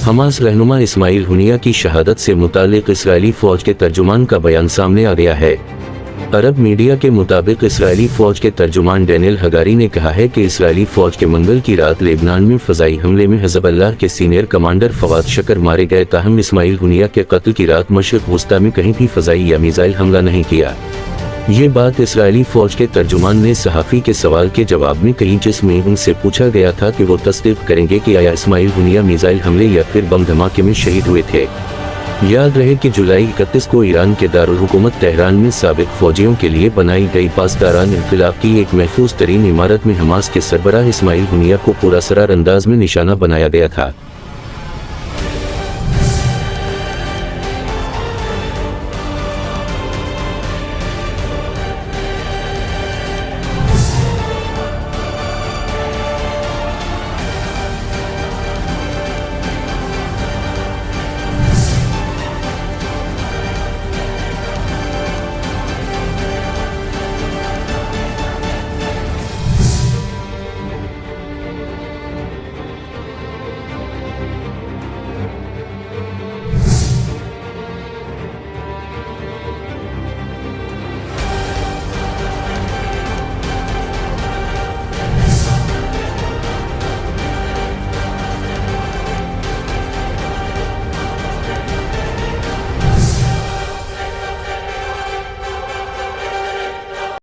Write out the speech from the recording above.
Hamas रहनुमा इस्माइल हुनिया की शहादत से मुतालिक इस्राएली फौज के तर्जुमान का बयान सामने आ गया है। अरब मीडिया के मुताबिक इस्राएली फौज के तर्जुमान डेनियल हगारी ने कहा है कि इस्राएली फौज के मंगल की रात लेबनान में फजाई हमले में हिज़्बुल्लाह के सीनियर कमांडर फवाद शकर मारे गए, ताहम इस्माइल हुनिया के कत्ल की रात मशरिक़ वस्ता में कहीं भी फजाई या मिसाइल हमला नहीं किया। ये बात इस्राएली फौज के तर्जुमान ने सहाफ़ी के सवाल के जवाब में कही, जिसमें उनसे पूछा गया था कि वो तस्दीक करेंगे कि आया इस्माइल हुनिया मिसाइल हमले या फिर बम धमाके में शहीद हुए थे। याद रहे कि जुलाई 31 को ईरान के दारुल हुकूमत तेहरान में साबिक फौजियों के लिए बनाई गई पासदारान इनक़िलाब की एक महफूज तरीन इमारत में हमास के सरबराह इस्माइल हुनिया को पुरअसरार अंदाज में निशाना बनाया गया था।